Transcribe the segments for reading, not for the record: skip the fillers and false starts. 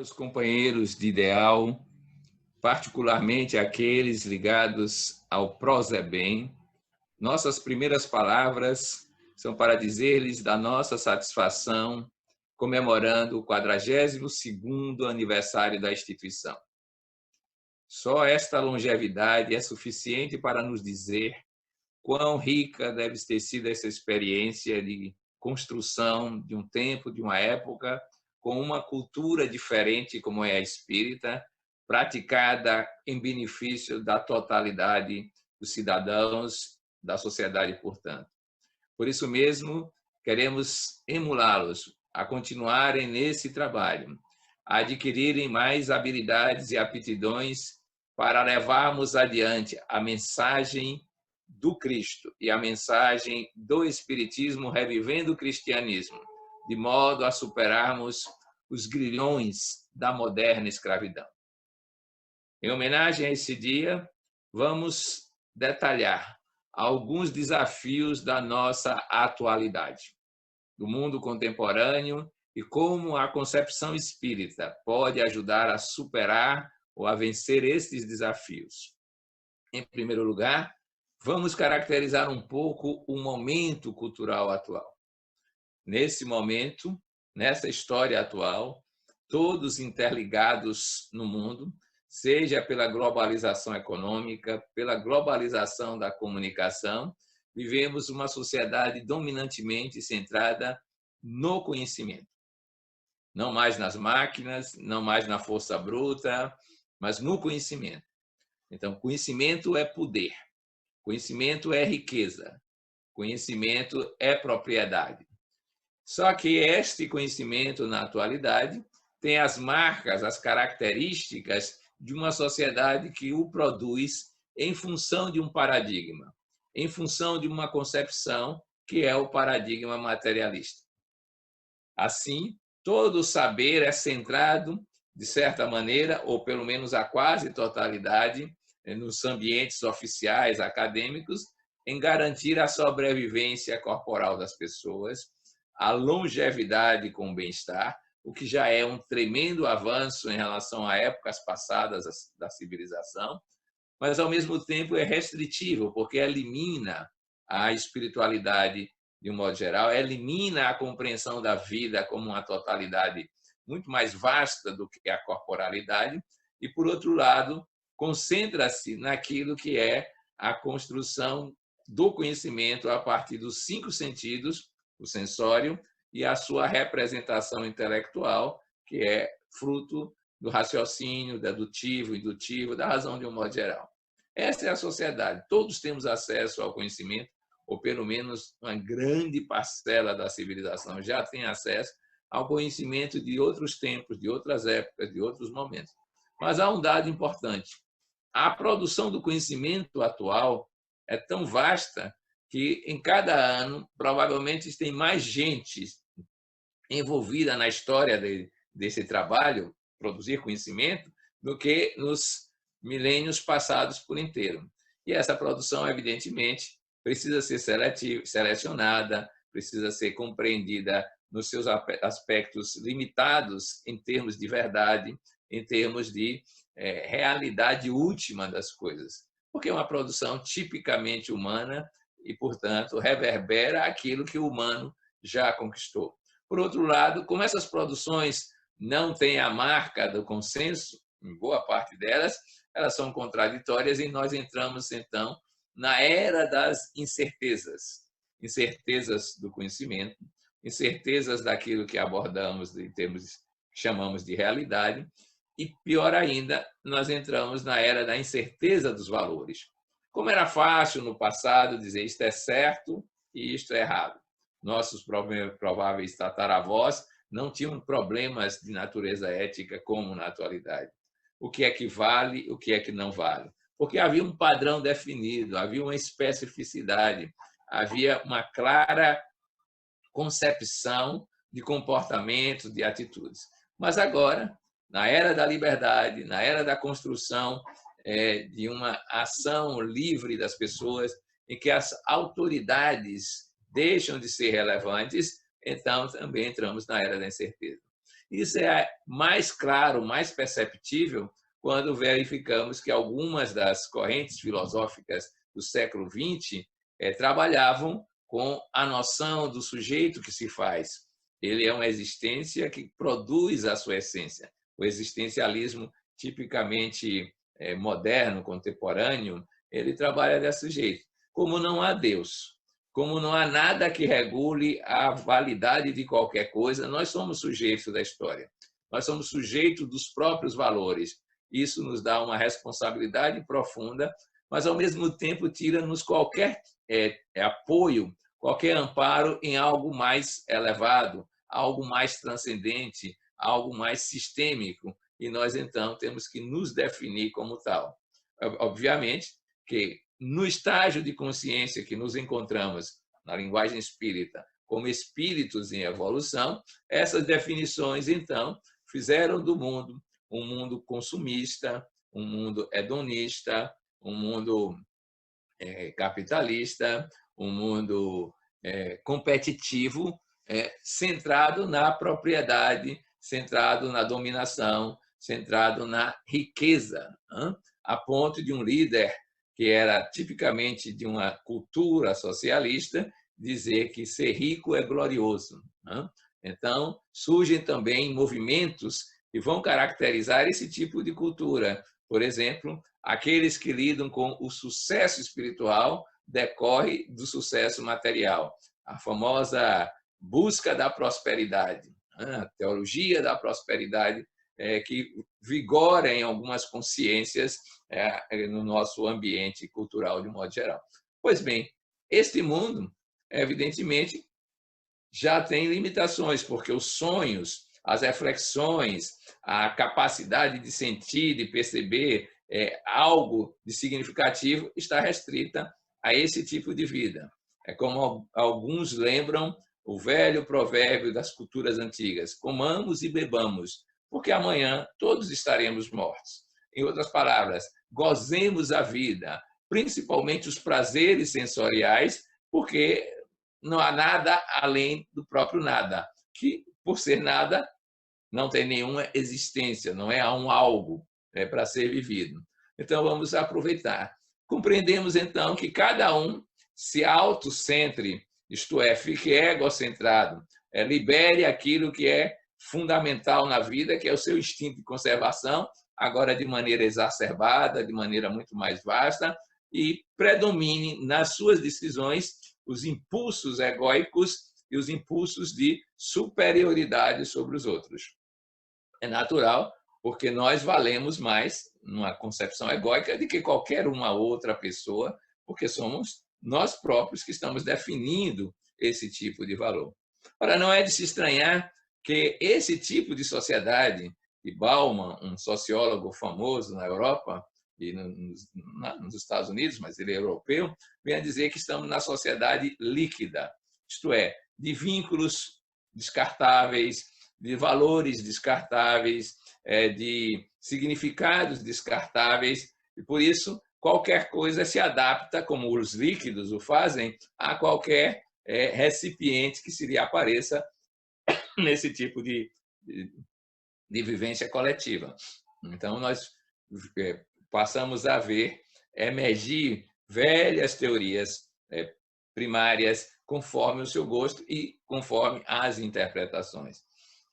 Caros companheiros de ideal, particularmente aqueles ligados ao Prozebem, nossas primeiras palavras são para dizer-lhes da nossa satisfação comemorando o 42º aniversário da instituição. Só esta longevidade é suficiente para nos dizer quão rica deve ter sido essa experiência de construção de um tempo, de uma época, com uma cultura diferente, como é a espírita, praticada em benefício da totalidade dos cidadãos, da sociedade, portanto. Por isso mesmo, queremos emulá-los a continuarem nesse trabalho, a adquirirem mais habilidades e aptidões para levarmos adiante a mensagem do Cristo e a mensagem do Espiritismo revivendo o cristianismo, de modo a superarmos os grilhões da moderna escravidão. Em homenagem a esse dia, vamos detalhar alguns desafios da nossa atualidade, do mundo contemporâneo e como a concepção espírita pode ajudar a superar ou a vencer esses desafios. Em primeiro lugar, vamos caracterizar um pouco o momento cultural atual. Nesse momento, nessa história atual, todos interligados no mundo, seja pela globalização econômica, pela globalização da comunicação, vivemos uma sociedade dominantemente centrada no conhecimento. Não mais nas máquinas, não mais na força bruta, mas no conhecimento. Então, conhecimento é poder, conhecimento é riqueza, conhecimento é propriedade. Só que este conhecimento, na atualidade, tem as marcas, as características de uma sociedade que o produz em função de um paradigma, em função de uma concepção que é o paradigma materialista. Assim, todo o saber é centrado, de certa maneira, ou pelo menos a quase totalidade, nos ambientes oficiais, acadêmicos, em garantir a sobrevivência corporal das pessoas, a longevidade com bem-estar, o que já é um tremendo avanço em relação a épocas passadas da civilização, mas, ao mesmo tempo, é restritivo, porque elimina a espiritualidade de um modo geral, elimina a compreensão da vida como uma totalidade muito mais vasta do que a corporalidade e, por outro lado, concentra-se naquilo que é a construção do conhecimento a partir dos 5 sentidos, o sensório, e a sua representação intelectual, que é fruto do raciocínio dedutivo, indutivo, da razão de um modo geral. Essa é a sociedade. Todos temos acesso ao conhecimento, ou pelo menos uma grande parcela da civilização já tem acesso ao conhecimento de outros tempos, de outras épocas, de outros momentos. Mas há um dado importante. A produção do conhecimento atual é tão vasta que, em cada ano, provavelmente tem mais gente envolvida na história desse trabalho, produzir conhecimento, do que nos milênios passados por inteiro. E essa produção, evidentemente, precisa ser selecionada, precisa ser compreendida nos seus aspectos limitados em termos de verdade, em termos de realidade última das coisas. Porque é uma produção tipicamente humana e, portanto, reverbera aquilo que o humano já conquistou. Por outro lado, como essas produções não têm a marca do consenso, em boa parte delas, elas são contraditórias e nós entramos, então, na era das incertezas. Incertezas do conhecimento, incertezas daquilo que abordamos em termos que chamamos de realidade e, pior ainda, nós entramos na era da incerteza dos valores. Como era fácil no passado dizer isto é certo e isto é errado. Nossos prováveis tataravós não tinham problemas de natureza ética como na atualidade. O que é que vale, o que é que não vale. Porque havia um padrão definido, havia uma especificidade, havia uma clara concepção de comportamentos, de atitudes. Mas agora, na era da liberdade, na era da construção de uma ação livre das pessoas, em que as autoridades deixam de ser relevantes, então também entramos na era da incerteza. Isso é mais claro, mais perceptível, quando verificamos que algumas das correntes filosóficas do século XX trabalhavam com a noção do sujeito que se faz. Ele é uma existência que produz a sua essência. O existencialismo tipicamente moderno, contemporâneo, ele trabalha desse jeito. Como não há Deus, como não há nada que regule a validade de qualquer coisa, nós somos sujeitos da história. Nós somos sujeitos dos próprios valores. Isso nos dá uma responsabilidade profunda, mas, ao mesmo tempo, tira-nos qualquer apoio, qualquer amparo em algo mais elevado, algo mais transcendente, algo mais sistêmico. E nós, então, temos que nos definir como tal. Obviamente que, no estágio de consciência que nos encontramos, na linguagem espírita, como espíritos em evolução, essas definições, então, fizeram do mundo um mundo consumista, um mundo hedonista, um mundo capitalista, um mundo competitivo, centrado na propriedade, centrado na dominação, centrado na riqueza, a ponto de um líder que era tipicamente de uma cultura socialista dizer que ser rico é glorioso. Então, surgem também movimentos que vão caracterizar esse tipo de cultura. Por exemplo, aqueles que lidam com o sucesso espiritual decorre do sucesso material. A famosa busca da prosperidade, a teologia da prosperidade, que vigora em algumas consciências no nosso ambiente cultural de modo geral. Pois bem, este mundo, evidentemente, já tem limitações, porque os sonhos, as reflexões, a capacidade de sentir, de perceber algo de significativo está restrita a esse tipo de vida. É como alguns lembram o velho provérbio das culturas antigas: comamos e bebamos, porque amanhã todos estaremos mortos. Em outras palavras, gozemos a vida, principalmente os prazeres sensoriais, porque não há nada além do próprio nada, que, por ser nada, não tem nenhuma existência, não é um algo para ser vivido. Então, vamos aproveitar. Compreendemos, então, que cada um se autocentre, isto é, fique egocentrado, libere aquilo que é fundamental na vida, que é o seu instinto de conservação, agora de maneira exacerbada, de maneira muito mais vasta, e predomine nas suas decisões os impulsos egóicos e os impulsos de superioridade sobre os outros. É natural, porque nós valemos mais, numa concepção egóica, do que qualquer uma outra pessoa, porque somos nós próprios que estamos definindo esse tipo de valor. Ora, não é de se estranhar que esse tipo de sociedade, e Bauman, um sociólogo famoso na Europa e nos Estados Unidos, mas ele é europeu, vem a dizer que estamos na sociedade líquida, isto é, de vínculos descartáveis, de valores descartáveis, de significados descartáveis, e por isso qualquer coisa se adapta, como os líquidos o fazem, a qualquer recipiente que se lhe apareça nesse tipo de vivência coletiva. Então, nós passamos a ver emergir velhas teorias primárias conforme o seu gosto e conforme as interpretações.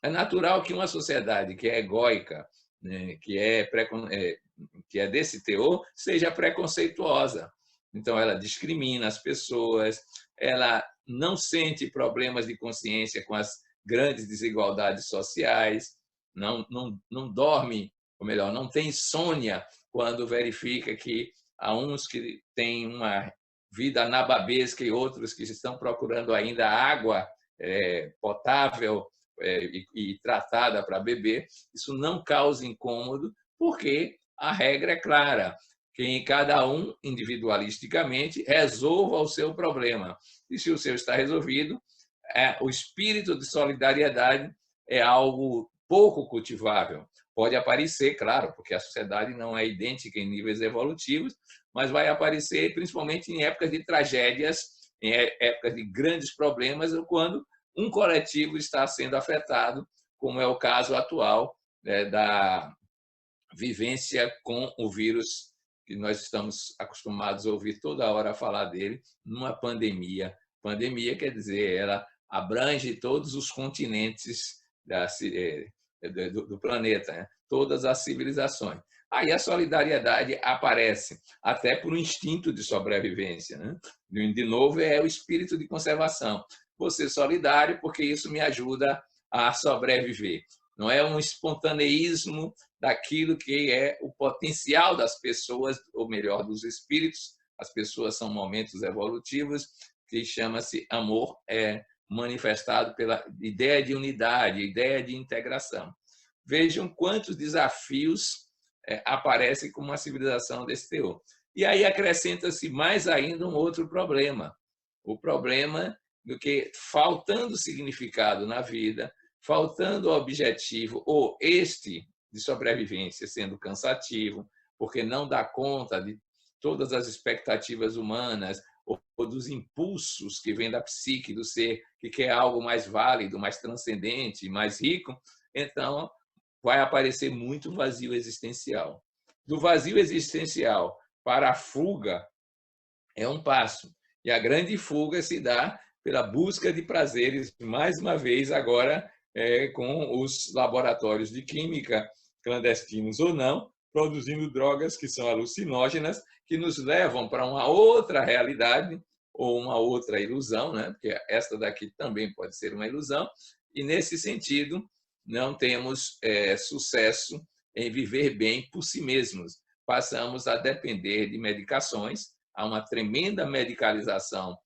É natural que uma sociedade que é egóica, né, que é desse teor, seja preconceituosa. Então, ela discrimina as pessoas, ela não sente problemas de consciência com as grandes desigualdades sociais, não dorme, ou melhor, não tem insônia quando verifica que há uns que têm uma vida anababesca e outros que estão procurando ainda água potável e tratada para beber. Isso não causa incômodo, porque a regra é clara, que cada um, individualisticamente, resolva o seu problema. E se o seu está resolvido, o espírito de solidariedade é algo pouco cultivável. Pode aparecer, claro, porque a sociedade não é idêntica em níveis evolutivos, mas vai aparecer principalmente em épocas de tragédias, em épocas de grandes problemas, quando um coletivo está sendo afetado como é o caso atual, né, da vivência com o vírus, que nós estamos acostumados a ouvir toda hora falar dele, numa pandemia. Pandemia quer dizer, ela abrange todos os continentes do planeta, né? Todas as civilizações. Aí a solidariedade aparece, até por um instinto de sobrevivência, né? De novo, é o espírito de conservação. Vou ser solidário porque isso me ajuda a sobreviver. Não é um espontaneísmo daquilo que é o potencial das pessoas, ou melhor, dos espíritos. As pessoas são momentos evolutivos, que chama-se amor, manifestado pela ideia de unidade, ideia de integração. Vejam quantos desafios aparecem com uma civilização desse teor. E aí acrescenta-se mais ainda um outro problema, o problema do que, faltando significado na vida, faltando objetivo, ou de sobrevivência sendo cansativo, porque não dá conta de todas as expectativas humanas, ou dos impulsos que vêm da psique do ser, que quer algo mais válido, mais transcendente, mais rico, então vai aparecer muito vazio existencial. Do vazio existencial para a fuga é um passo, e a grande fuga se dá pela busca de prazeres, mais uma vez agora com os laboratórios de química, clandestinos ou não, produzindo drogas que são alucinógenas, que nos levam para uma outra realidade ou uma outra ilusão, né? Porque esta daqui também pode ser uma ilusão, e nesse sentido não temos sucesso em viver bem por si mesmos. Passamos a depender de medicações, há uma tremenda medicalização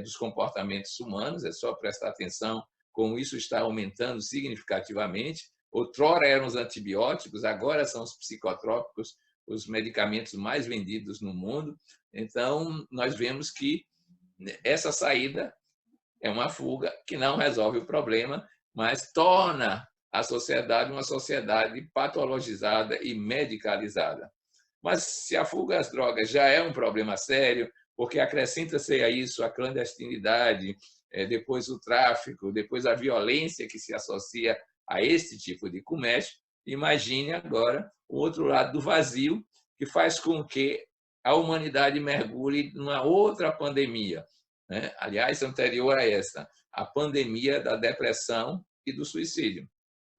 dos comportamentos humanos, é só prestar atenção como isso está aumentando significativamente. Outrora eram os antibióticos, agora são os psicotrópicos, os medicamentos mais vendidos no mundo. Então, nós vemos que essa saída é uma fuga que não resolve o problema, mas torna a sociedade uma sociedade patologizada e medicalizada. Mas se a fuga às drogas já é um problema sério, porque acrescenta-se a isso a clandestinidade, depois o tráfico, depois a violência que se associa a esse tipo de comércio, imagine agora o outro lado do vazio, que faz com que a humanidade mergulhe numa outra pandemia, né? Aliás, anterior a essa, a pandemia da depressão e do suicídio.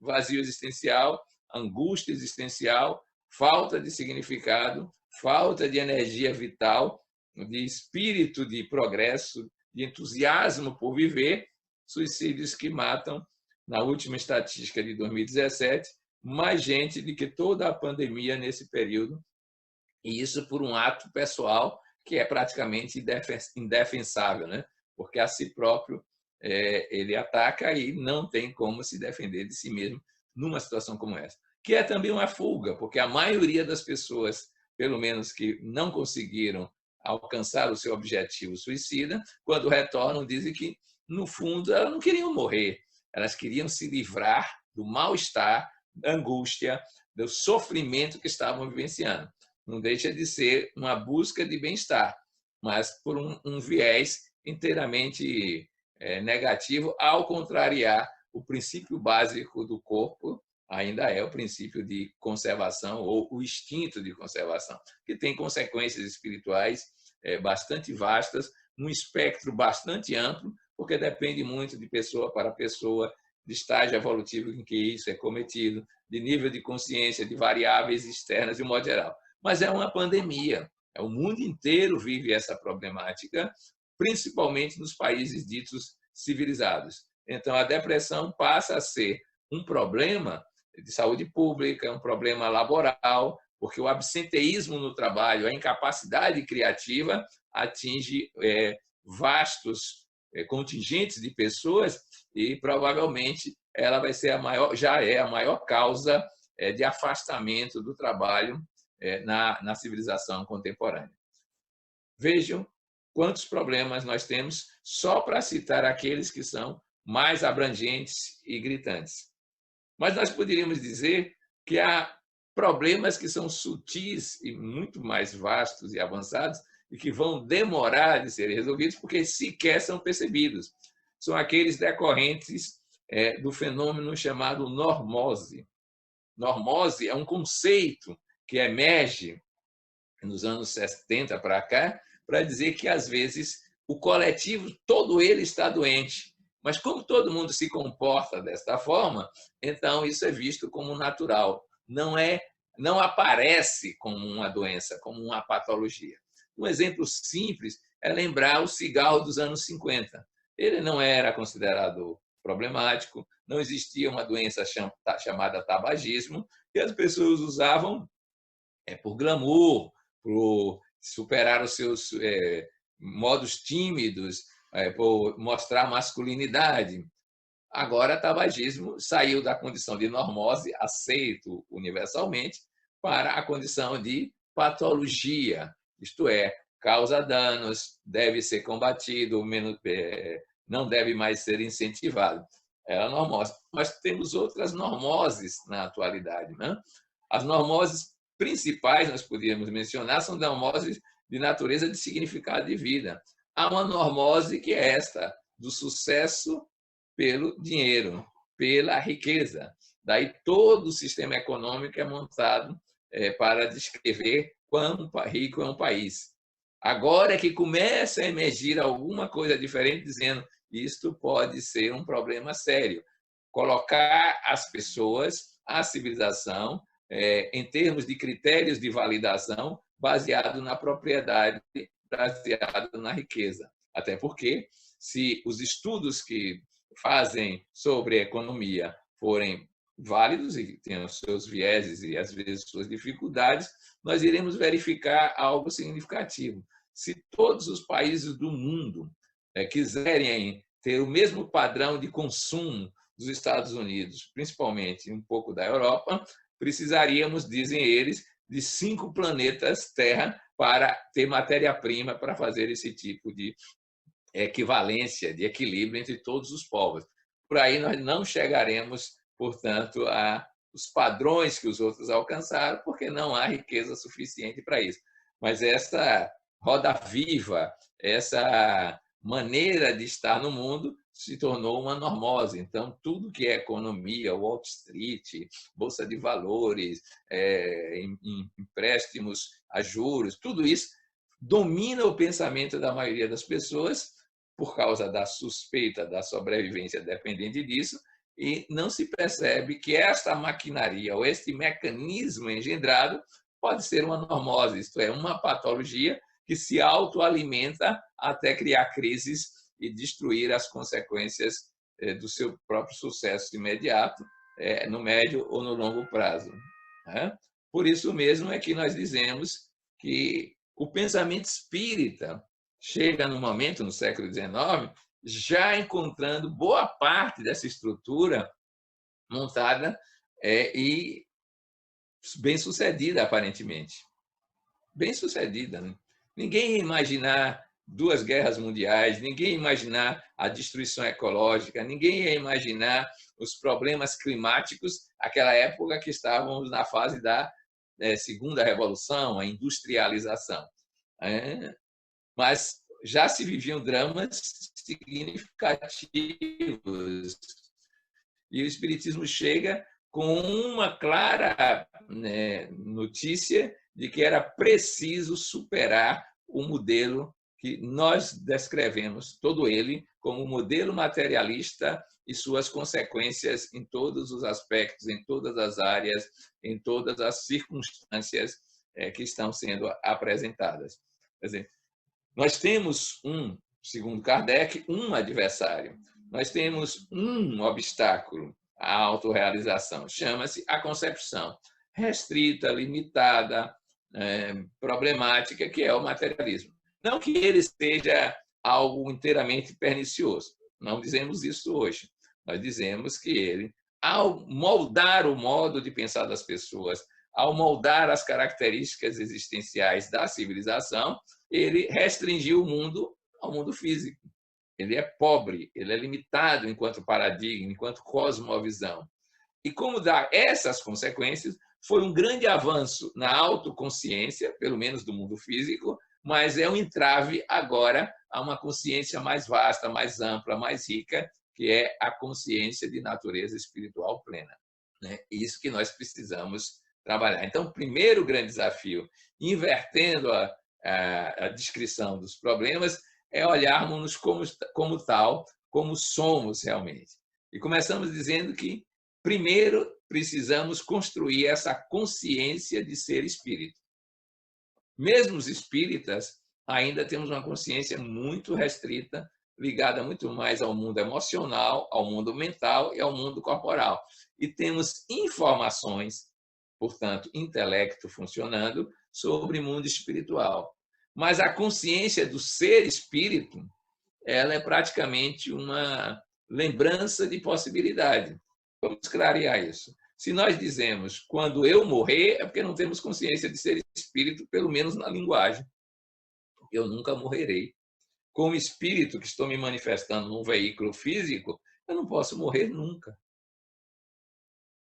Vazio existencial, angústia existencial, falta de significado, falta de energia vital, de espírito de progresso, de entusiasmo por viver, suicídios que matam, na última estatística de 2017, mais gente do que toda a pandemia nesse período, e isso por um ato pessoal que é praticamente indefensável, né? Porque a si próprio ele ataca e não tem como se defender de si mesmo numa situação como essa. Que é também uma fuga, porque a maioria das pessoas, pelo menos que não conseguiram alcançar o seu objetivo suicida, quando retornam, dizem que, no fundo, elas não queriam morrer, elas queriam se livrar do mal-estar, da angústia, do sofrimento que estavam vivenciando. Não deixa de ser uma busca de bem-estar, mas por um viés inteiramente negativo, ao contrariar o princípio básico do corpo, ainda é o princípio de conservação ou o instinto de conservação, que tem consequências espirituais bastante vastas, num espectro bastante amplo, porque depende muito de pessoa para pessoa, de estágio evolutivo em que isso é cometido, de nível de consciência, de variáveis externas, de um modo geral. Mas é uma pandemia. O mundo inteiro vive essa problemática, principalmente nos países ditos civilizados. Então, a depressão passa a ser um problema de saúde pública, um problema laboral, porque o absenteísmo no trabalho, a incapacidade criativa atinge vastos contingentes de pessoas e provavelmente ela vai ser já é a maior causa de afastamento do trabalho na civilização contemporânea. Vejam quantos problemas nós temos, só para citar aqueles que são mais abrangentes e gritantes. Mas nós poderíamos dizer que há problemas que são sutis e muito mais vastos e avançados e que vão demorar de serem resolvidos porque sequer são percebidos. São aqueles decorrentes do fenômeno chamado normose. Normose é um conceito que emerge nos anos 70 para cá, para dizer que, às vezes, o coletivo, todo ele está doente. Mas como todo mundo se comporta desta forma, então isso é visto como natural. Não aparece como uma doença, como uma patologia. Um exemplo simples é lembrar o cigarro dos anos 50. Ele não era considerado problemático, não existia uma doença chamada tabagismo, e as pessoas usavam por glamour, por superar os seus modos tímidos, por mostrar masculinidade. Agora, o tabagismo saiu da condição de normose, aceito universalmente, para a condição de patologia, isto é, causa danos, deve ser combatido, não deve mais ser incentivado. É a normose. Mas temos outras normoses na atualidade. Né? As normoses principais, nós podíamos mencionar, são normoses de natureza de significado de vida. Há uma normose que é esta, do sucesso pelo dinheiro, pela riqueza. Daí todo o sistema econômico é montado para descrever quão rico é um país. Agora é que começa a emergir alguma coisa diferente, dizendo isto pode ser um problema sério. Colocar as pessoas, a civilização, em termos de critérios de validação, baseado na propriedade, baseado na riqueza. Até porque, se os estudos que fazem sobre economia forem válidos e têm os seus vieses e, às vezes, suas dificuldades, nós iremos verificar algo significativo. Se todos os países do mundo quiserem ter o mesmo padrão de consumo dos Estados Unidos, principalmente um pouco da Europa, precisaríamos, dizem eles, de 5 planetas Terra para ter matéria-prima para fazer esse tipo de equivalência, de equilíbrio entre todos os povos. Por aí nós não chegaremos, portanto, aos padrões que os outros alcançaram, porque não há riqueza suficiente para isso. Mas essa roda viva, essa maneira de estar no mundo se tornou uma normose. Então, tudo que é economia, Wall Street, Bolsa de Valores, empréstimos a juros, tudo isso domina o pensamento da maioria das pessoas por causa da suspeita da sobrevivência dependente disso, e não se percebe que esta maquinaria ou este mecanismo engendrado pode ser uma normose, isto é, uma patologia que se autoalimenta até criar crises e destruir as consequências do seu próprio sucesso imediato, no médio ou no longo prazo. Por isso mesmo é que nós dizemos que o pensamento espírita chega no momento, no século XIX, já encontrando boa parte dessa estrutura montada e bem-sucedida, aparentemente. Bem-sucedida. Né? Ninguém ia imaginar 2 guerras mundiais, ninguém ia imaginar a destruição ecológica, ninguém ia imaginar os problemas climáticos, aquela época que estávamos na fase da segunda revolução, a industrialização. Mas já se viviam dramas significativos. E o Espiritismo chega com uma clara notícia de que era preciso superar o modelo que nós descrevemos, todo ele, como modelo materialista e suas consequências em todos os aspectos, em todas as áreas, em todas as circunstâncias que estão sendo apresentadas. Quer dizer, nós temos, segundo Kardec, um adversário. Nós temos um obstáculo à autorrealização. Chama-se a concepção restrita, limitada, problemática, que é o materialismo. Não que ele seja algo inteiramente pernicioso. Não dizemos isso hoje. Nós dizemos que ele, ao moldar o modo de pensar das pessoas, ao moldar as características existenciais da civilização, ele restringiu o mundo ao mundo físico. Ele é pobre, ele é limitado enquanto paradigma, enquanto cosmovisão. E como dar essas consequências, foi um grande avanço na autoconsciência, pelo menos do mundo físico, mas é um entrave agora a uma consciência mais vasta, mais ampla, mais rica, que é a consciência de natureza espiritual plena, né? Isso que nós precisamos trabalhar. Então, o primeiro grande desafio, invertendo a descrição dos problemas, é olharmos como tal, como somos realmente. E começamos dizendo que, primeiro, precisamos construir essa consciência de ser espírito. Mesmo os espíritas ainda temos uma consciência muito restrita, ligada muito mais ao mundo emocional, ao mundo mental e ao mundo corporal. E temos informações, portanto, intelecto funcionando, sobre o mundo espiritual. Mas a consciência do ser espírito, ela é praticamente uma lembrança de possibilidade. Vamos clarear isso. Se nós dizemos quando eu morrer, é porque não temos consciência de ser espírito, pelo menos na linguagem. Eu nunca morrerei. Como espírito que estou me manifestando num veículo físico, eu não posso morrer nunca.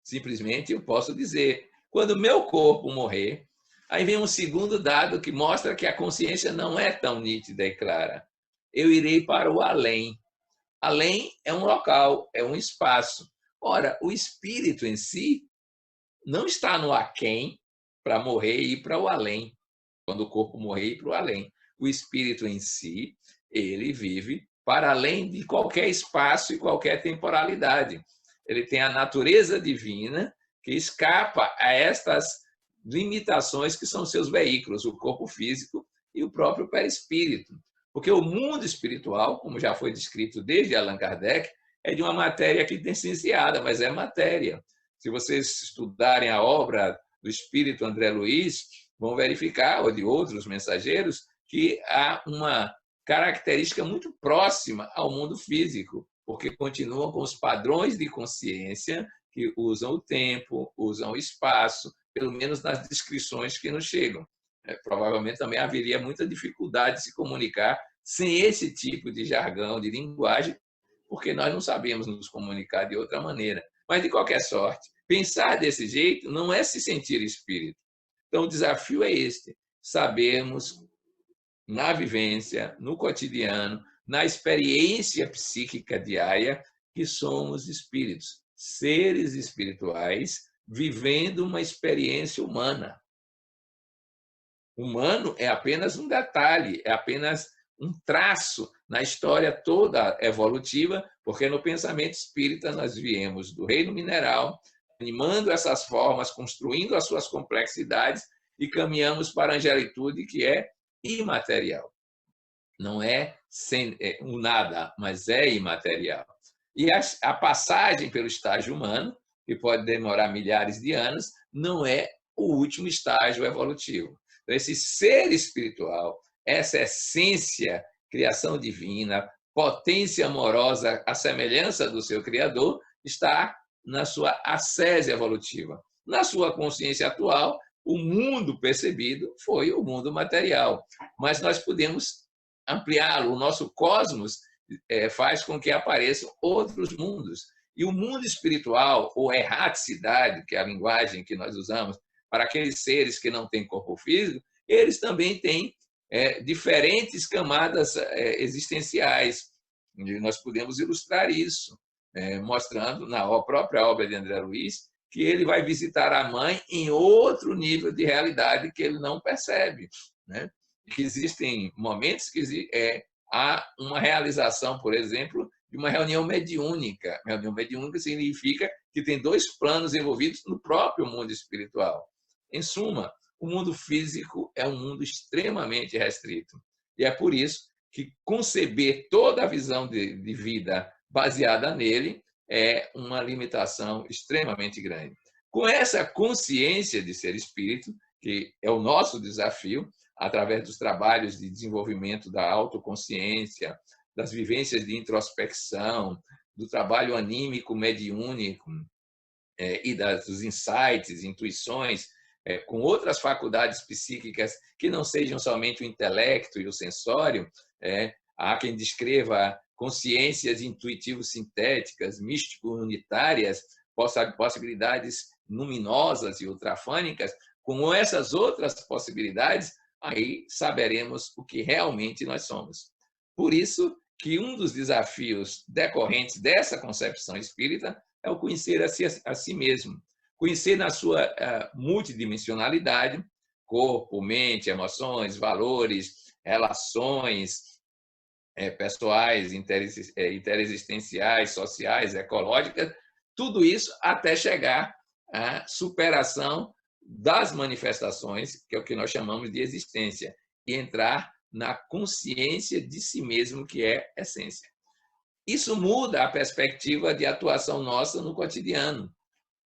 Simplesmente eu posso dizer, quando o meu corpo morrer, aí vem um segundo dado que mostra que a consciência não é tão nítida e clara. Eu irei para o além. Além é um local, é um espaço. Ora, o espírito em si não está no aquém para morrer e ir para o além. Quando o corpo morrer, ir para o além. O espírito em si, ele vive para além de qualquer espaço e qualquer temporalidade. Ele tem a natureza divina que escapa a estas limitações que são seus veículos, o corpo físico e o próprio perispírito. Porque o mundo espiritual, como já foi descrito desde Allan Kardec, é de uma matéria quintessenciada, mas é matéria. Se vocês estudarem a obra do espírito André Luiz, vão verificar, ou de outros mensageiros, que há uma característica muito próxima ao mundo físico, porque continuam com os padrões de consciência que usam o tempo, usam o espaço, pelo menos nas descrições que nos chegam. Provavelmente também haveria muita dificuldade de se comunicar sem esse tipo de jargão, de linguagem, porque nós não sabemos nos comunicar de outra maneira. Mas, de qualquer sorte, pensar desse jeito não é se sentir espírito. Então, o desafio é este, sabermos, na vivência, no cotidiano, na experiência psíquica diária, que somos espíritos, seres espirituais, vivendo uma experiência humana. Humano é apenas um detalhe, é apenas um traço na história toda evolutiva, porque no pensamento espírita nós viemos do reino mineral, animando essas formas, construindo as suas complexidades e caminhamos para a angelitude, que é imaterial. Não é um nada, mas é imaterial. E a passagem pelo estágio humano, que pode demorar milhares de anos, não é o último estágio evolutivo. Então, esse ser espiritual, essa essência, criação divina, potência amorosa, a semelhança do seu Criador, está na sua ascese evolutiva. Na sua consciência atual, o mundo percebido foi o mundo material, mas nós podemos ampliá-lo. O nosso cosmos faz com que apareçam outros mundos. E o mundo espiritual, ou erraticidade, que é a linguagem que nós usamos, para aqueles seres que não têm corpo físico, eles também têm diferentes camadas existenciais. E nós podemos ilustrar isso, mostrando na própria obra de André Luiz que ele vai visitar a mãe em outro nível de realidade que ele não percebe, né? Que existem momentos que há uma realização, por exemplo, de uma reunião mediúnica. Reunião mediúnica significa que tem dois planos envolvidos no próprio mundo espiritual. Em suma, o mundo físico é um mundo extremamente restrito. E é por isso que conceber toda a visão de vida baseada nele é uma limitação extremamente grande. Com essa consciência de ser espírito, que é o nosso desafio, através dos trabalhos de desenvolvimento da autoconsciência, das vivências de introspecção, do trabalho anímico mediúnico e dos insights, intuições, com outras faculdades psíquicas que não sejam somente o intelecto e o sensório. Há quem descreva consciências intuitivo-sintéticas, místico-unitárias, possibilidades luminosas e ultrafônicas. Com essas outras possibilidades, aí saberemos o que realmente nós somos. Por isso que um dos desafios decorrentes dessa concepção espírita é o conhecer a si mesmo. Conhecer na sua multidimensionalidade, corpo, mente, emoções, valores, relações pessoais, interexistenciais, sociais, ecológicas, tudo isso até chegar à superação das manifestações, que é o que nós chamamos de existência, e entrar na consciência de si mesmo, que é essência. Isso muda a perspectiva de atuação nossa no cotidiano.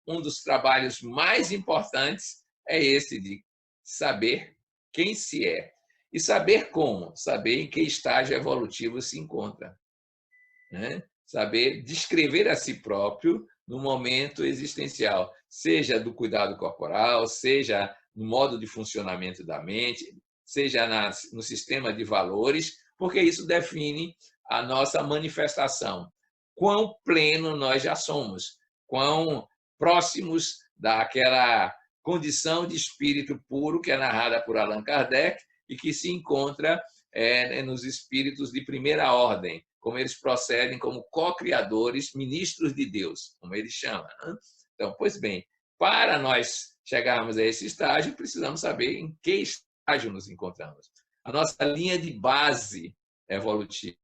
Um dos trabalhos mais importantes é esse de saber quem se é. E saber como? Saber em que estágio evolutivo se encontra. Né? Saber descrever a si próprio no momento existencial, seja do cuidado corporal, seja no modo de funcionamento da mente, seja no sistema de valores, porque isso define a nossa manifestação. Quão pleno nós já somos, quão próximos daquela condição de espírito puro que é narrada por Allan Kardec e que se encontra nos espíritos de primeira ordem, como eles procedem como co-criadores, ministros de Deus, como ele chama. Né? Então, pois bem, para nós chegarmos a esse estágio, precisamos saber em que estágio nos encontramos. A nossa linha de base evolutiva.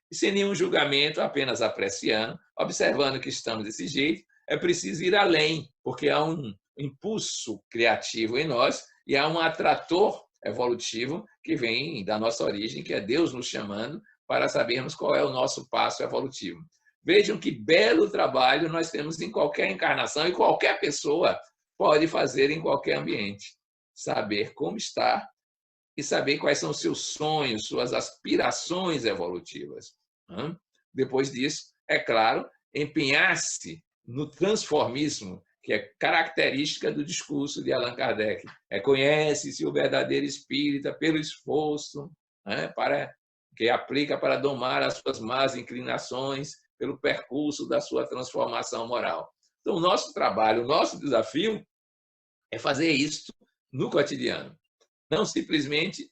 E sem nenhum julgamento, apenas apreciando, observando que estamos desse jeito, é preciso ir além, porque há um impulso criativo em nós e há um atrator evolutivo que vem da nossa origem, que é Deus nos chamando para sabermos qual é o nosso passo evolutivo. Vejam que belo trabalho nós temos em qualquer encarnação e qualquer pessoa pode fazer em qualquer ambiente. Saber como está e saber quais são os seus sonhos, suas aspirações evolutivas. Depois disso, é claro, empenhar-se no transformismo, que é característica do discurso de Allan Kardec. Conhece-se o verdadeiro espírita pelo esforço que aplica para domar as suas más inclinações, pelo percurso da sua transformação moral. Então, o nosso trabalho, o nosso desafio é fazer isso no cotidiano. Não simplesmente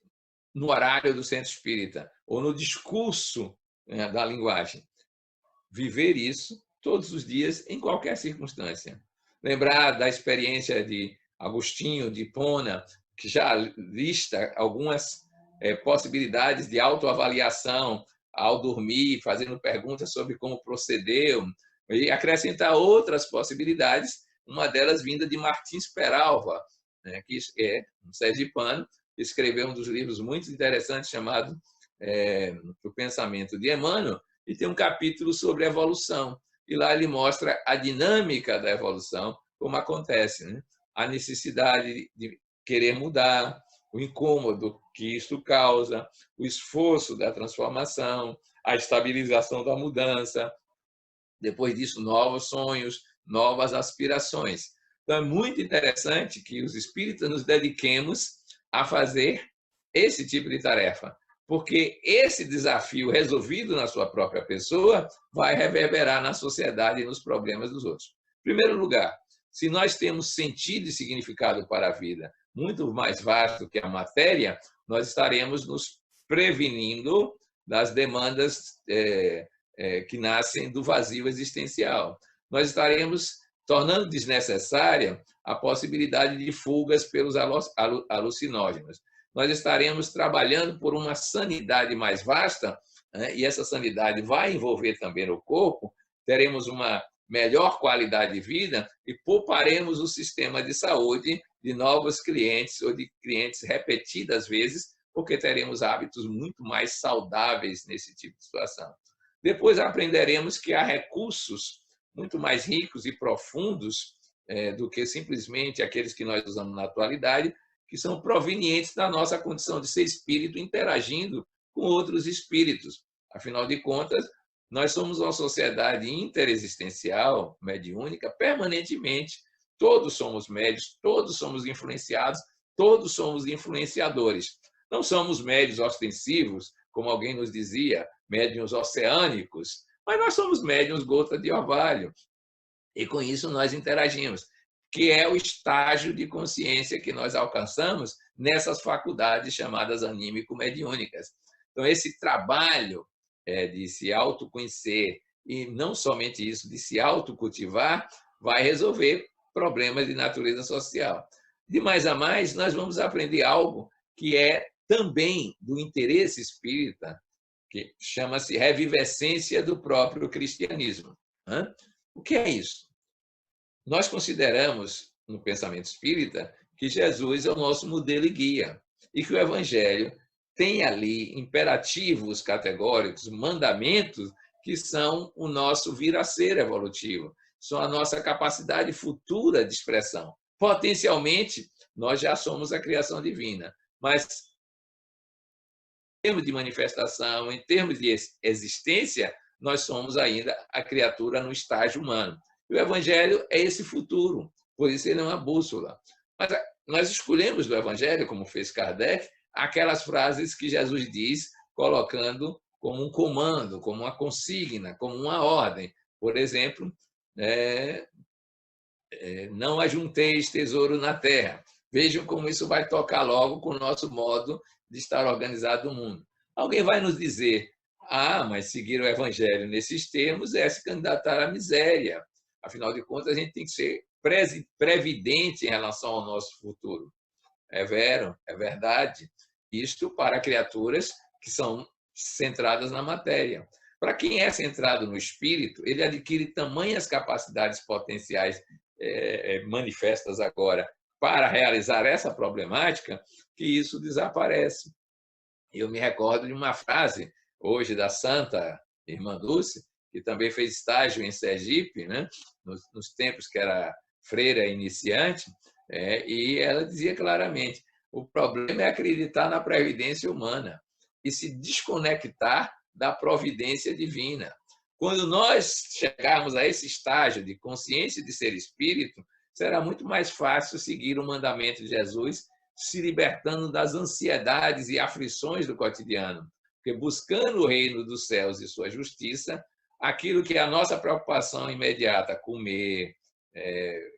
no horário do centro espírita ou no discurso da linguagem. Viver isso todos os dias, em qualquer circunstância. Lembrar da experiência de Agostinho de Hipona, que já lista algumas possibilidades de autoavaliação ao dormir, fazendo perguntas sobre como procedeu, e acrescentar outras possibilidades, uma delas vinda de Martins Peralva, que é um sergipano, escreveu um dos livros muito interessantes chamado O Pensamento de Emmanuel, e tem um capítulo sobre evolução. E lá ele mostra a dinâmica da evolução, como acontece. Né? A necessidade de querer mudar, o incômodo que isso causa, o esforço da transformação, a estabilização da mudança. Depois disso, novos sonhos, novas aspirações. Então, é muito interessante que os espíritas nos dediquemos a fazer esse tipo de tarefa, porque esse desafio resolvido na sua própria pessoa vai reverberar na sociedade e nos problemas dos outros. Em primeiro lugar, se nós temos sentido e significado para a vida muito mais vasto que a matéria, nós estaremos nos prevenindo das demandas que nascem do vazio existencial. Nós estaremos tornando desnecessária a possibilidade de fugas pelos alucinógenos. Nós estaremos trabalhando por uma sanidade mais vasta, e essa sanidade vai envolver também o corpo, teremos uma melhor qualidade de vida e pouparemos o sistema de saúde de novos clientes ou de clientes repetidas vezes, porque teremos hábitos muito mais saudáveis nesse tipo de situação. Depois aprenderemos que há recursos muito mais ricos e profundos do que simplesmente aqueles que nós usamos na atualidade, que são provenientes da nossa condição de ser espírito interagindo com outros espíritos. Afinal de contas, nós somos uma sociedade interexistencial, mediúnica, permanentemente. Todos somos médios, todos somos influenciados, todos somos influenciadores. Não somos médios ostensivos, como alguém nos dizia, médiuns oceânicos, mas nós somos médiuns gota de orvalho. E com isso nós interagimos, que é o estágio de consciência que nós alcançamos nessas faculdades chamadas anímico-mediúnicas. Então, esse trabalho de se autoconhecer, e não somente isso, de se autocultivar, vai resolver problemas de natureza social. De mais a mais, nós vamos aprender algo que é também do interesse espírita, que chama-se revivescência do próprio cristianismo. O que é isso? Nós consideramos, no pensamento espírita, que Jesus é o nosso modelo e guia, e que o Evangelho tem ali imperativos categóricos, mandamentos, que são o nosso vir a ser evolutivo, são a nossa capacidade futura de expressão. Potencialmente, nós já somos a criação divina, mas em termos de manifestação, em termos de existência, nós somos ainda a criatura no estágio humano. E o Evangelho é esse futuro, por isso ele é uma bússola. Mas nós escolhemos do Evangelho, como fez Kardec, aquelas frases que Jesus diz, colocando como um comando, como uma consigna, como uma ordem. Por exemplo, não ajunteis tesouro na terra. Vejam como isso vai tocar logo com o nosso modo de estar organizado no mundo. Alguém vai nos dizer, mas seguir o Evangelho nesses termos é se candidatar à miséria. Afinal de contas, a gente tem que ser previdente em relação ao nosso futuro. É vero, é verdade. Isto para criaturas que são centradas na matéria. Para quem é centrado no espírito, ele adquire tamanhas capacidades potenciais manifestas agora para realizar essa problemática, que isso desaparece. Eu me recordo de uma frase, hoje, da Santa Irmã Dulce, que também fez estágio em Sergipe, né? nos tempos que era freira iniciante, e ela dizia claramente, o problema é acreditar na previdência humana e se desconectar da providência divina. Quando nós chegarmos a esse estágio de consciência de ser espírito, será muito mais fácil seguir o mandamento de Jesus, se libertando das ansiedades e aflições do cotidiano. Porque buscando o reino dos céus e sua justiça, aquilo que é a nossa preocupação imediata, comer,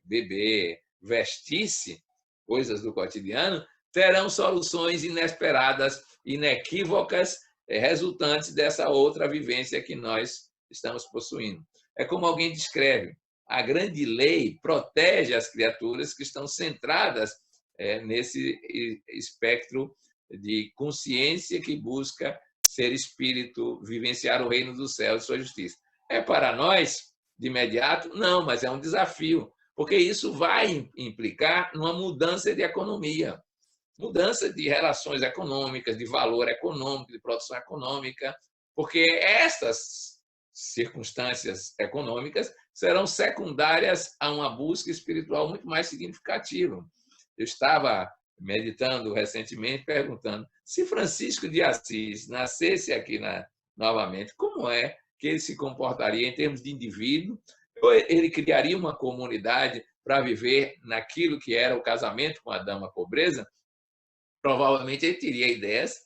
beber, vestir-se, coisas do cotidiano, terão soluções inesperadas, inequívocas, resultantes dessa outra vivência que nós estamos possuindo. É como alguém descreve, a grande lei protege as criaturas que estão centradas nesse espectro de consciência que busca ser espírito, vivenciar o reino dos céus e sua justiça. É para nós, de imediato? Não, mas é um desafio, porque isso vai implicar numa mudança de economia, mudança de relações econômicas, de valor econômico, de produção econômica, porque essas circunstâncias econômicas serão secundárias a uma busca espiritual muito mais significativa. Eu estava meditando recentemente, perguntando, se Francisco de Assis nascesse aqui novamente, como é que ele se comportaria em termos de indivíduo? Ou ele criaria uma comunidade para viver naquilo que era o casamento com a dama pobreza? Provavelmente ele teria ideias,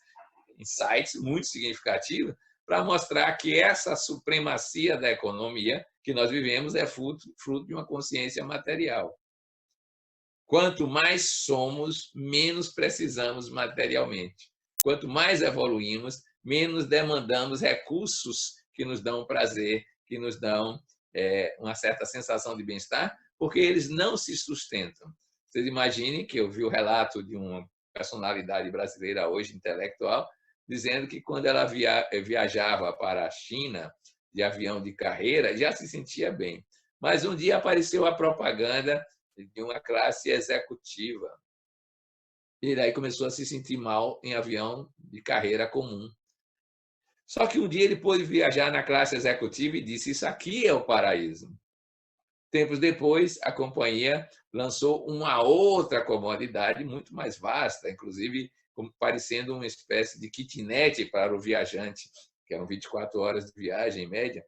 insights muito significativos para mostrar que essa supremacia da economia que nós vivemos é fruto de uma consciência material. Quanto mais somos, menos precisamos materialmente. Quanto mais evoluímos, menos demandamos recursos que nos dão prazer, que nos dão uma certa sensação de bem-estar, porque eles não se sustentam. Vocês imaginem que eu vi o relato de uma personalidade brasileira hoje, intelectual, dizendo que quando ela viajava para a China de avião de carreira, já se sentia bem. Mas um dia apareceu a propaganda de uma classe executiva. E daí começou a se sentir mal em avião de carreira comum. Só que um dia ele pôde viajar na classe executiva e disse, isso aqui é o paraíso. Tempos depois, a companhia lançou uma outra comodidade muito mais vasta, inclusive parecendo uma espécie de kitnet para o viajante, que eram 24 horas de viagem em média,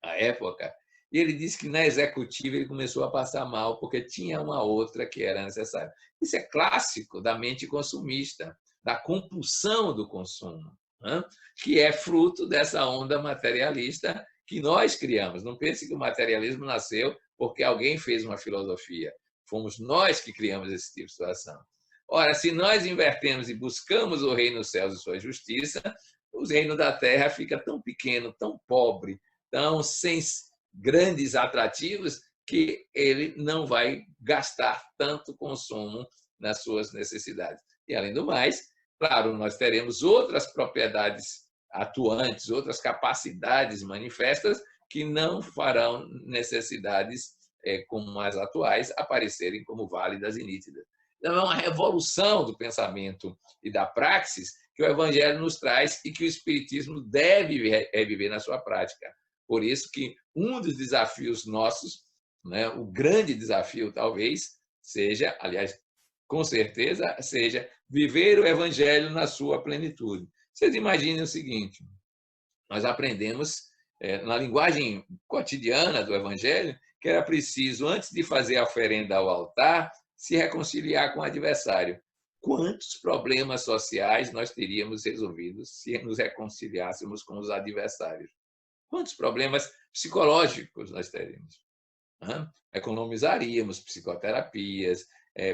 à época. E ele disse que na executiva ele começou a passar mal, porque tinha uma outra que era necessária. Isso é clássico da mente consumista, da compulsão do consumo, né? Que é fruto dessa onda materialista que nós criamos. Não pense que o materialismo nasceu porque alguém fez uma filosofia. Fomos nós que criamos esse tipo de situação. Ora, se nós invertemos e buscamos o reino dos céus e sua justiça, o reino da terra fica tão pequeno, tão pobre, tão sem grandes atrativos, que ele não vai gastar tanto consumo nas suas necessidades. E, além do mais, claro, nós teremos outras propriedades atuantes, outras capacidades manifestas que não farão necessidades como as atuais aparecerem como válidas e nítidas. Então, é uma revolução do pensamento e da praxis que o Evangelho nos traz e que o Espiritismo deve reviver na sua prática. Por isso que um dos desafios nossos, né, o grande desafio talvez, seja, aliás, com certeza, seja viver o Evangelho na sua plenitude. Vocês imaginem o seguinte, nós aprendemos na linguagem cotidiana do Evangelho que era preciso, antes de fazer a oferenda ao altar, se reconciliar com o adversário. Quantos problemas sociais nós teríamos resolvidos se nos reconciliássemos com os adversários? Quantos problemas psicológicos nós teríamos? Economizaríamos psicoterapias,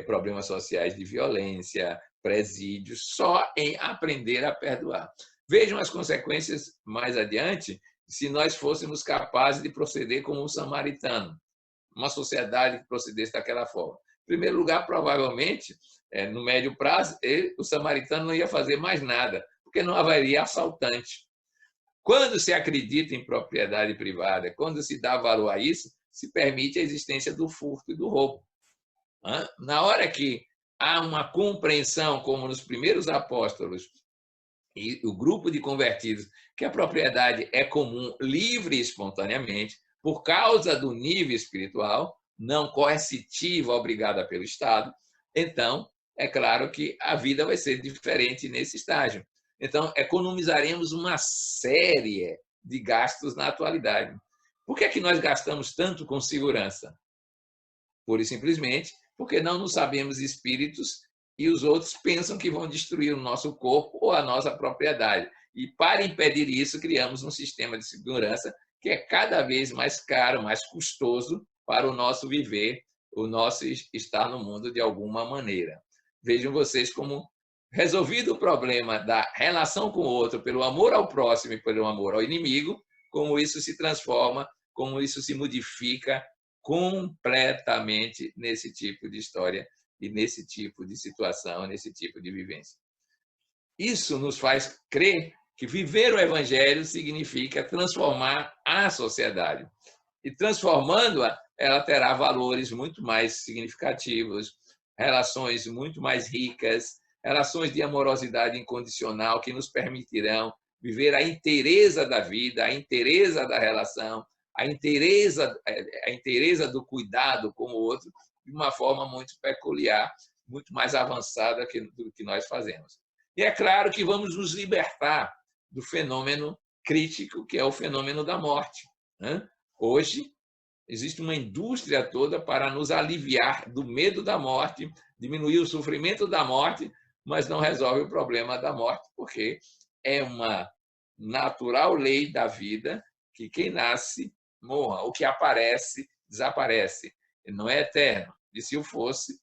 problemas sociais de violência, presídios, só em aprender a perdoar. Vejam as consequências mais adiante se nós fôssemos capazes de proceder como um samaritano, uma sociedade que procedesse daquela forma. Em primeiro lugar, provavelmente, no médio prazo, o samaritano não ia fazer mais nada, porque não haveria assaltante. Quando se acredita em propriedade privada, quando se dá valor a isso, se permite a existência do furto e do roubo. Na hora que há uma compreensão, como nos primeiros apóstolos, e o grupo de convertidos, que a propriedade é comum, livre e espontaneamente, por causa do nível espiritual, não coercitiva, obrigada pelo Estado, então, é claro que a vida vai ser diferente nesse estágio. Então, economizaremos uma série de gastos na atualidade. Por que é que nós gastamos tanto com segurança? Pura e simplesmente porque não nos sabemos espíritos e os outros pensam que vão destruir o nosso corpo ou a nossa propriedade. E, para impedir isso, criamos um sistema de segurança que é cada vez mais caro, mais custoso para o nosso viver, o nosso estar no mundo de alguma maneira. Vejam vocês como, resolvido o problema da relação com o outro pelo amor ao próximo e pelo amor ao inimigo, como isso se transforma, como isso se modifica completamente nesse tipo de história e nesse tipo de situação, nesse tipo de vivência. Isso nos faz crer que viver o Evangelho significa transformar a sociedade. E transformando-a, ela terá valores muito mais significativos, relações muito mais ricas, relações de amorosidade incondicional que nos permitirão viver a inteireza da vida, a inteireza da relação, a inteireza do cuidado com o outro de uma forma muito peculiar, muito mais avançada do que nós fazemos. E é claro que vamos nos libertar do fenômeno crítico, que é o fenômeno da morte. Hoje, existe uma indústria toda para nos aliviar do medo da morte, diminuir o sofrimento da morte, mas não resolve o problema da morte, porque é uma natural lei da vida que quem nasce morra, o que aparece desaparece. Ele não é eterno. E se o fosse,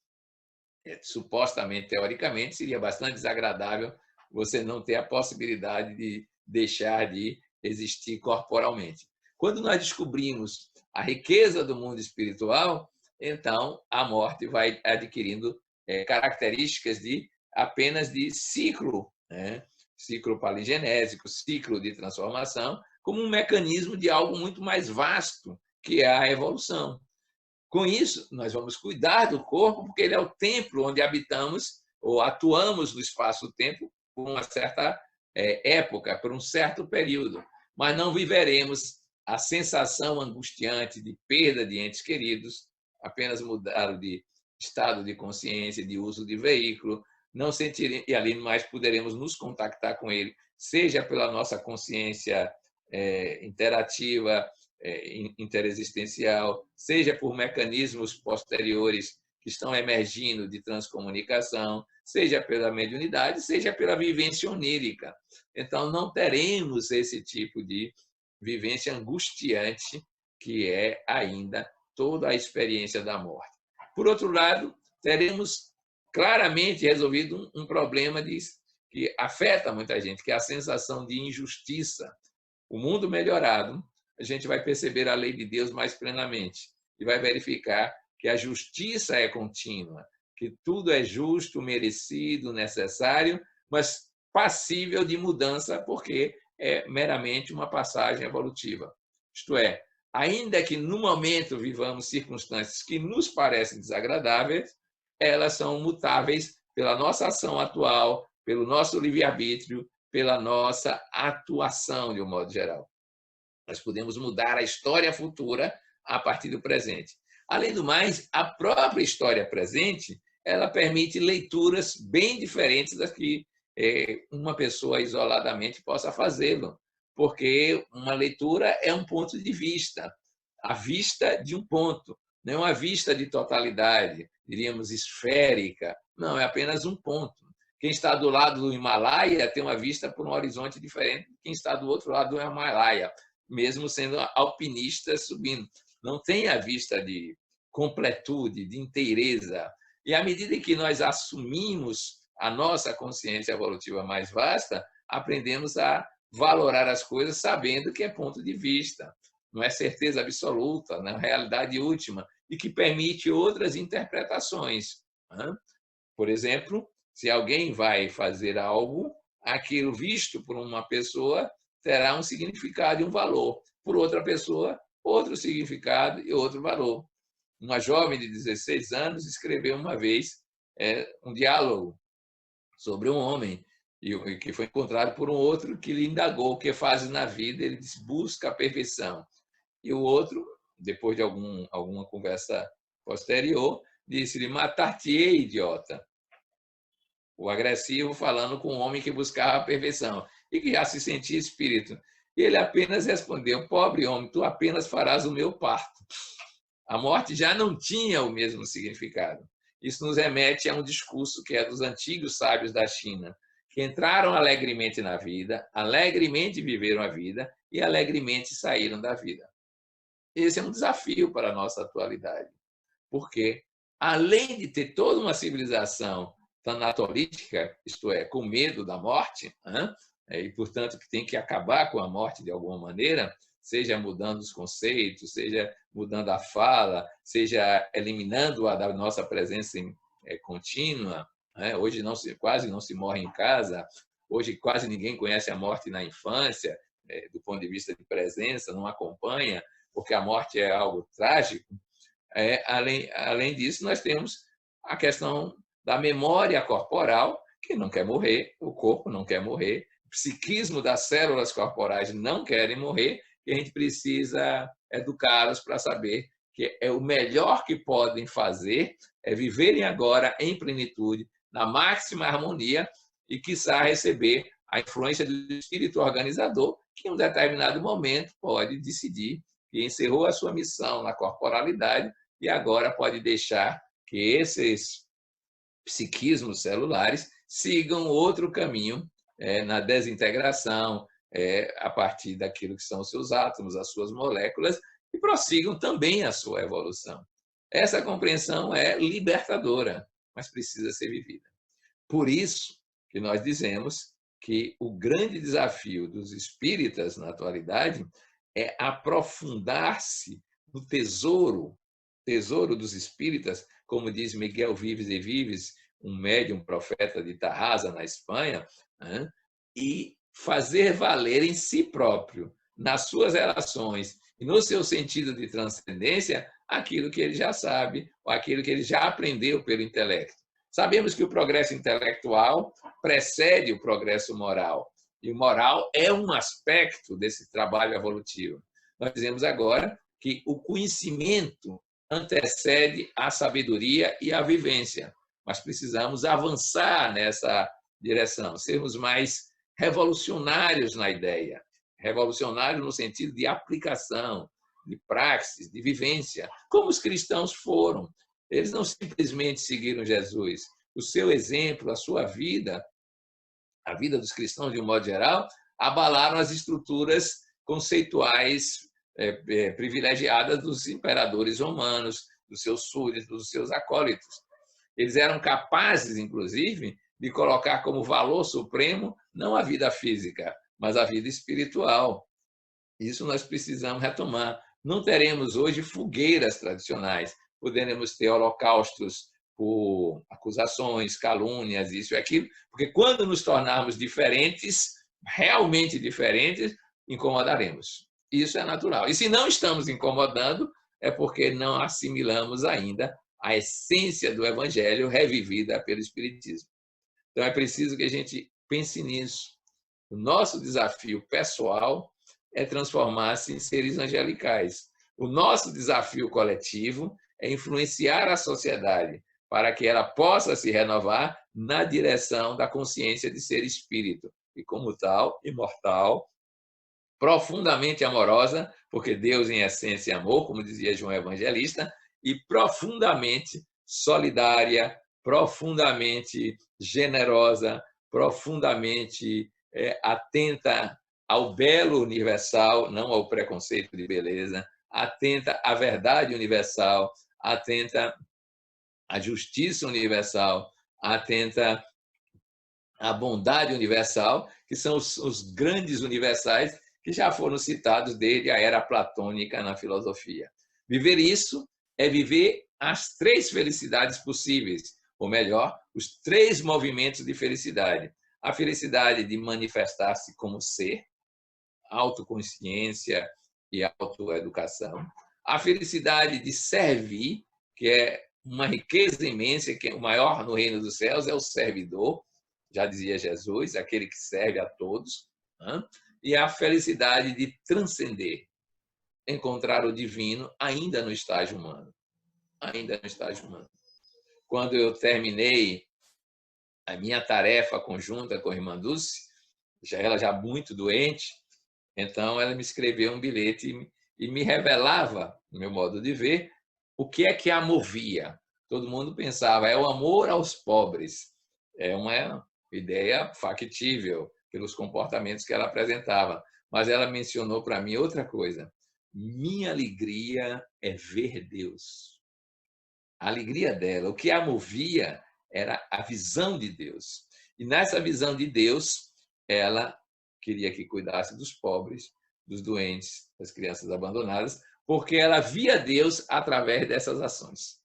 supostamente, teoricamente, seria bastante desagradável você não ter a possibilidade de deixar de existir corporalmente. Quando nós descobrimos a riqueza do mundo espiritual, então a morte vai adquirindo características apenas de ciclo, ciclo paligenésico, ciclo de transformação, como um mecanismo de algo muito mais vasto, que é a evolução. Com isso, nós vamos cuidar do corpo, porque ele é o templo onde habitamos ou atuamos no espaço-tempo por uma certa época, por um certo período, mas não viveremos a sensação angustiante de perda de entes queridos, apenas mudar de estado de consciência, de uso de veículo, não sentiremos, e ali mais poderemos nos contactar com ele, seja pela nossa consciência interativa, interexistencial, seja por mecanismos posteriores que estão emergindo de transcomunicação, seja pela mediunidade, seja pela vivência onírica. Então, não teremos esse tipo de vivência angustiante que é ainda toda a experiência da morte. Por outro lado, teremos claramente resolvido um problema que afeta muita gente, que é a sensação de injustiça. O mundo melhorado, a gente vai perceber a lei de Deus mais plenamente e vai verificar que a justiça é contínua, que tudo é justo, merecido, necessário, mas passível de mudança porque é meramente uma passagem evolutiva. Isto é, ainda que no momento vivamos circunstâncias que nos parecem desagradáveis, elas são mutáveis pela nossa ação atual, pelo nosso livre-arbítrio, pela nossa atuação, de um modo geral. Nós podemos mudar a história futura a partir do presente. Além do mais, a própria história presente, ela permite leituras bem diferentes das que uma pessoa isoladamente possa fazê-lo, porque uma leitura é um ponto de vista, a vista de um ponto, não é uma vista de totalidade, diríamos esférica, não, é apenas um ponto. Quem está do lado do Himalaia tem uma vista por um horizonte diferente de quem está do outro lado do Himalaia, mesmo sendo alpinista subindo. Não tem a vista de completude, de inteireza. E à medida que nós assumimos a nossa consciência evolutiva mais vasta, aprendemos a valorar as coisas sabendo que é ponto de vista, não é certeza absoluta, não é realidade última, e que permite outras interpretações. Por exemplo, se alguém vai fazer algo, aquilo visto por uma pessoa terá um significado e um valor. Por outra pessoa, outro significado e outro valor. Uma jovem de 16 anos escreveu uma vez um diálogo sobre um homem que foi encontrado por um outro que lhe indagou o que fazes na vida. Ele disse, busca a perfeição. E o outro, depois de alguma conversa posterior, disse-lhe, matar-te-ei, idiota. O agressivo falando com um homem que buscava a perfeição e que já se sentia espírito. E ele apenas respondeu, pobre homem, tu apenas farás o meu parto. A morte já não tinha o mesmo significado. Isso nos remete a um discurso que é dos antigos sábios da China, que entraram alegremente na vida, alegremente viveram a vida e alegremente saíram da vida. Esse é um desafio para a nossa atualidade, porque além de ter toda uma civilização tanatolítica, isto é, com medo da morte, e, portanto, que tem que acabar com a morte de alguma maneira, seja mudando os conceitos, seja mudando a fala, seja eliminando-a da nossa presença contínua. Hoje quase não se morre em casa, hoje quase ninguém conhece a morte na infância, do ponto de vista de presença, não acompanha, porque a morte é algo trágico. Além disso, nós temos a questão da memória corporal, que não quer morrer, o corpo não quer morrer, o psiquismo das células corporais não querem morrer, e a gente precisa educá-los para saber que é o melhor que podem fazer é viverem agora em plenitude, na máxima harmonia, e, quiçá, receber a influência do espírito organizador, que em um determinado momento pode decidir que encerrou a sua missão na corporalidade e agora pode deixar que esses psiquismos celulares sigam outro caminho na desintegração, a partir daquilo que são os seus átomos, as suas moléculas, e prossigam também a sua evolução. Essa compreensão é libertadora, mas precisa ser vivida. Por isso que nós dizemos que o grande desafio dos espíritas na atualidade é aprofundar-se no tesouro dos espíritas, como diz Miguel Vives e Vives, um médium profeta de Tarrasa, na Espanha, e fazer valer em si próprio, nas suas relações e no seu sentido de transcendência, aquilo que ele já sabe, ou aquilo que ele já aprendeu pelo intelecto. Sabemos que o progresso intelectual precede o progresso moral, e o moral é um aspecto desse trabalho evolutivo. Nós dizemos agora que o conhecimento antecede a sabedoria e a vivência, mas precisamos avançar nessa direção, sermos mais revolucionários na ideia, revolucionários no sentido de aplicação, de praxis, de vivência, como os cristãos foram. Eles não simplesmente seguiram Jesus. O seu exemplo, a sua vida, a vida dos cristãos de um modo geral, abalaram as estruturas conceituais privilegiadas dos imperadores romanos, dos seus súditos, dos seus acólitos. Eles eram capazes, inclusive, de colocar como valor supremo não a vida física, mas a vida espiritual. Isso nós precisamos retomar. Não teremos hoje fogueiras tradicionais, poderemos ter holocaustos por acusações, calúnias, isso e aquilo, porque quando nos tornarmos diferentes, realmente diferentes, incomodaremos. Isso é natural. E se não estamos incomodando, é porque não assimilamos ainda a essência do Evangelho revivida pelo Espiritismo. Então é preciso que a gente pense nisso. O nosso desafio pessoal é transformar-se em seres angelicais. O nosso desafio coletivo é influenciar a sociedade para que ela possa se renovar na direção da consciência de ser espírito e, como tal, imortal, profundamente amorosa, porque Deus em essência é amor, como dizia João Evangelista, e profundamente solidária, profundamente generosa, profundamente atenta ao belo universal, não ao preconceito de beleza, atenta à verdade universal, atenta à justiça universal, atenta à bondade universal, que são os grandes universais que já foram citados desde a era platônica na filosofia. Viver isso é viver as três felicidades possíveis, ou melhor, os três movimentos de felicidade. A felicidade de manifestar-se como ser, autoconsciência e autoeducação. A felicidade de servir, que é uma riqueza imensa, que é o maior no reino dos céus é o servidor, já dizia Jesus, aquele que serve a todos. E a felicidade de transcender, encontrar o divino ainda no estágio humano. Ainda no estágio humano. Quando eu terminei a minha tarefa conjunta com a irmã Dulce, ela já muito doente, então ela me escreveu um bilhete e me revelava, no meu modo de ver, o que é que a movia. Todo mundo pensava, é o amor aos pobres. É uma ideia factível pelos comportamentos que ela apresentava. Mas ela mencionou para mim outra coisa. Minha alegria é ver Deus. A alegria dela, o que a movia era a visão de Deus. E nessa visão de Deus, ela queria que cuidasse dos pobres, dos doentes, das crianças abandonadas, porque ela via Deus através dessas ações.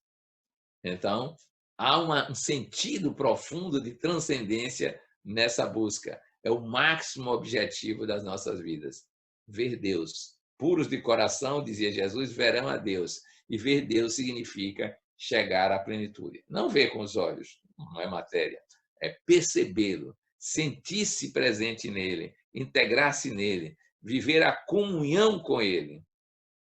Então, há um sentido profundo de transcendência nessa busca. É o máximo objetivo das nossas vidas. Ver Deus. Puros de coração, dizia Jesus, verão a Deus. E ver Deus significa chegar à plenitude. Não ver com os olhos, não é matéria. É percebê-lo, sentir-se presente nele, integrar-se nele, viver a comunhão com ele.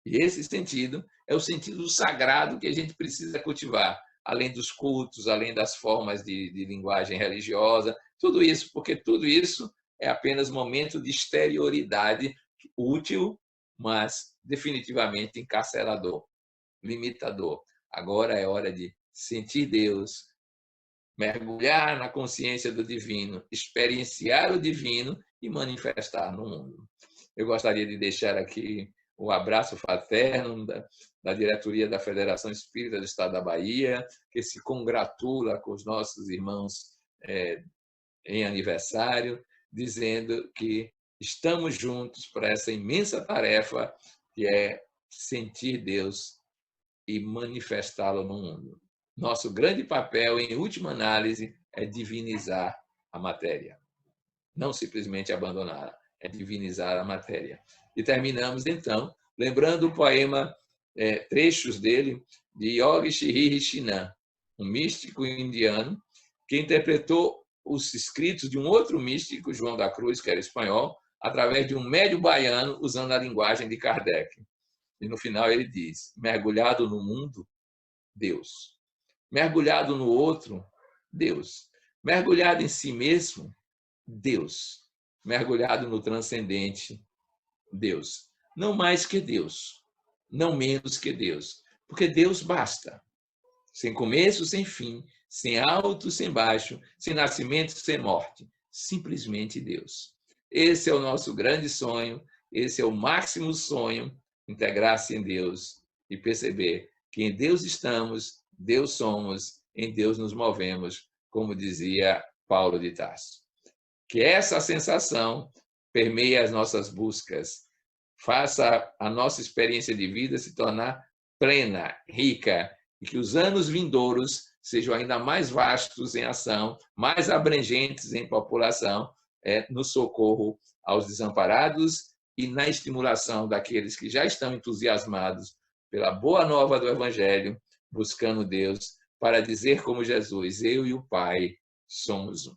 E esse sentido é o sentido sagrado que a gente precisa cultivar, além dos cultos, além das formas de linguagem religiosa, tudo isso, porque tudo isso é apenas momento de exterioridade útil, mas definitivamente encarcerador, limitador. Agora é hora de sentir Deus, mergulhar na consciência do divino, experienciar o divino e manifestar no mundo. Eu gostaria de deixar aqui o abraço fraterno da diretoria da Federação Espírita do Estado da Bahia, que se congratula com os nossos irmãos em aniversário, dizendo que estamos juntos para essa imensa tarefa que é sentir Deus e manifestá-lo no mundo. Nosso grande papel, em última análise, é divinizar a matéria. Não simplesmente abandoná-la, é divinizar a matéria. E terminamos, então, lembrando o poema, trechos dele, de Yogi Shri Shinan, um místico indiano, que interpretou os escritos de um outro místico, João da Cruz, que era espanhol, através de um médio baiano, usando a linguagem de Kardec. E no final ele diz, mergulhado no mundo, Deus. Mergulhado no outro, Deus. Mergulhado em si mesmo, Deus. Mergulhado no transcendente, Deus. Não mais que Deus, não menos que Deus, porque Deus basta. Sem começo, sem fim, sem alto, sem baixo, sem nascimento, sem morte. Simplesmente Deus. Esse é o nosso grande sonho, esse é o máximo sonho, integrar-se em Deus e perceber que em Deus estamos, Deus somos, em Deus nos movemos, como dizia Paulo de Tarso. Que essa sensação permeie as nossas buscas, faça a nossa experiência de vida se tornar plena, rica, e que os anos vindouros sejam ainda mais vastos em ação, mais abrangentes em população, no socorro aos desamparados e na estimulação daqueles que já estão entusiasmados pela boa nova do Evangelho, buscando Deus, para dizer como Jesus, eu e o Pai somos um.